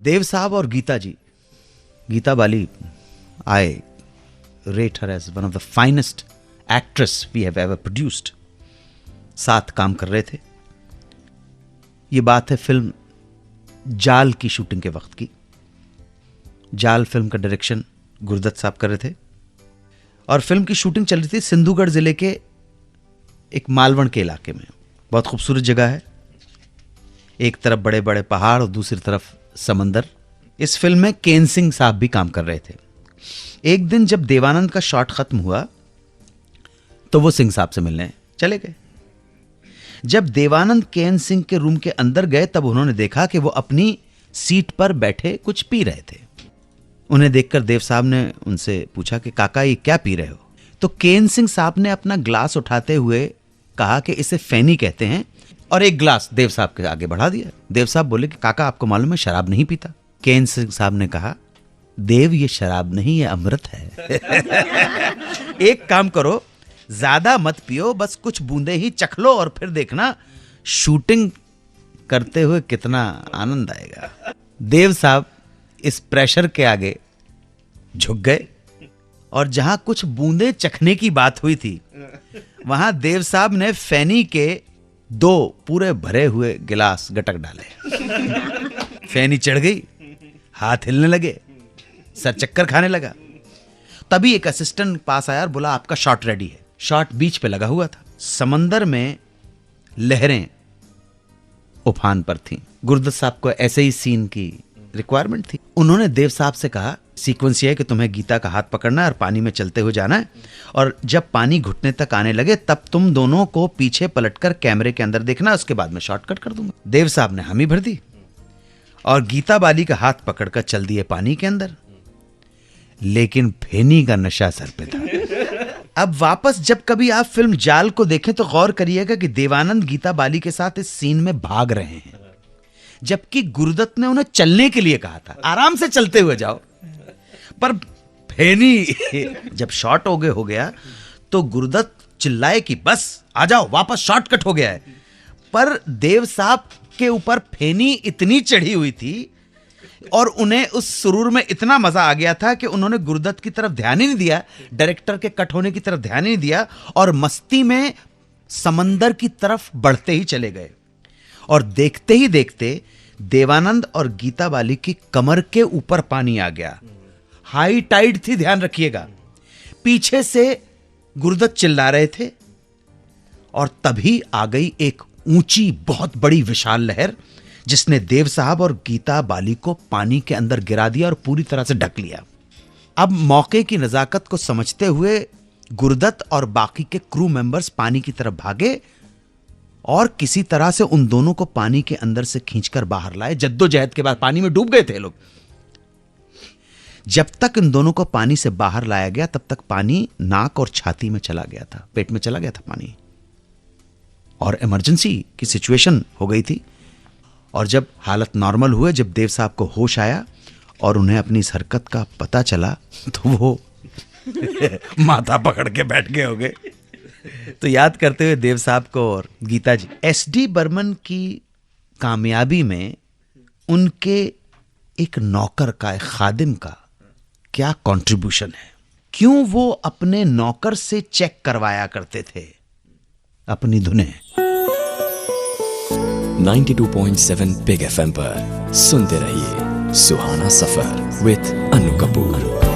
देव साहब और गीता जी, गीता बाली, आई rate her as one of the finest actress we have ever produced. साथ काम कर रहे थे. ये बात है फिल्म जाल की शूटिंग के वक्त की. जाल फिल्म का डायरेक्शन गुरदत्त साहब कर रहे थे और फिल्म की शूटिंग चल रही थी सिंधुगढ़ जिले के एक मालवण के इलाके में. बहुत खूबसूरत जगह है. एक तरफ बड़े बड़े पहाड़ और दूसरी तरफ समंदर. इस फिल्म में केन सिंह साहब भी काम कर रहे थे. एक दिन जब देवानंद का शॉट खत्म हुआ तो वो सिंह साहब से मिलने चले गए. जब देवानंद केन सिंह के रूम के अंदर गए तब उन्होंने देखा कि वो अपनी सीट पर बैठे कुछ पी रहे थे. उन्हें देखकर देव साहब ने उनसे पूछा कि काका ये क्या पी रहे हो. तो केन सिंह साहब ने अपना ग्लास उठाते हुए कहा कि इसे फैनी कहते हैं और एक ग्लास देव साहब के आगे बढ़ा दिया. देव साहब बोले कि काका आपको मालूम है शराब नहीं पीता. केन सिंह साहब ने कहा देव ये शराब नहीं ये अमृत है. एक काम करो ज्यादा मत पियो, बस कुछ बूंदे ही चख लो और फिर देखना शूटिंग करते हुए कितना आनंद आएगा. देव साहब इस प्रेशर के आगे झुक गए और जहां कुछ बूंदे चखने की बात हुई थी वहां देव साहब ने फैनी के 2 पूरे भरे हुए गिलास गटक डाले. फैनी चढ़ गई, हाथ हिलने लगे, सर चक्कर खाने लगा. तभी एक असिस्टेंट पास आया और बोला आपका शॉट रेडी है. शॉट बीच पे लगा हुआ था. समंदर में लहरें उफान पर थीं. गुरदत्त साहब को ऐसे ही सीन की रिक्वायरमेंट थी. उन्होंने देव साहब से कहा सीक्वेंस ये है कि तुम्हें गीता का हाथ पकड़ना है और पानी में चलते हुए जाना है और जब पानी घुटने तक आने लगे तब तुम दोनों को पीछे पलटकर कैमरे के अंदर देखना, उसके बाद मैं शॉर्टकट कर दूंगा. देव साहब ने हामी भर दी और गीता बाली का हाथ पकड़कर चल दिए पानी के अंदर. लेकिन फेनी का नशा सर पे था. अब वापस जब कभी आप फिल्म जाल को देखें तो गौर करिएगा कि देवानंद गीता बाली के साथ इस सीन में भाग रहे हैं जबकि गुरुदत्त ने उन्हें चलने के लिए कहा था, आराम से चलते हुए जाओ. पर फेनी जब शॉट हो गया तो गुरुदत्त चिल्लाए कि बस आ जाओ वापस शॉर्टकट हो गया है. पर देव साहब के ऊपर फेनी इतनी चढ़ी हुई थी और उन्हें उस सुरूर में इतना मजा आ गया था कि उन्होंने गुरुदत्त की तरफ ध्यान ही नहीं दिया, डायरेक्टर के कट होने की तरफ ध्यान ही नहीं दिया और मस्ती में समंदर की तरफ बढ़ते ही चले गए. और देखते ही देखते देवानंद और गीता बाली की कमर के ऊपर पानी आ गया. हाई टाइड थी, ध्यान रखिएगा. पीछे से गुरुदत्त चिल्ला रहे थे और तभी आ गई एक ऊंची बहुत बड़ी विशाल लहर जिसने देव साहब और गीता बाली को पानी के अंदर गिरा दिया और पूरी तरह से ढक लिया. अब मौके की नजाकत को समझते हुए गुरुदत्त और बाकी के क्रू मेंबर्स पानी की तरफ भागे और किसी तरह से उन दोनों को पानी के अंदर से खींचकर बाहर लाए. जद्दोजहद के बाद पानी में डूब गए थे लोग. जब तक इन दोनों को पानी से बाहर लाया गया तब तक पानी नाक और छाती में चला गया था, पेट में चला गया था पानी और इमरजेंसी की सिचुएशन हो गई थी. और जब हालत नॉर्मल हुए, जब देव साहब को होश आया और उन्हें अपनी इस हरकत का पता चला तो वो माथा पकड़ के बैठ गए होंगे. तो याद करते हुए देव साहब को और गीता जी, एसडी बर्मन की कामयाबी में उनके एक नौकर का, एक खादिम का क्या कंट्रीब्यूशन है. क्यों वो अपने नौकर से चेक करवाया करते थे अपनी धुनें. 92.7 बिग FM पर सुनते रहिए सुहाना सफर विद अनु कपूर.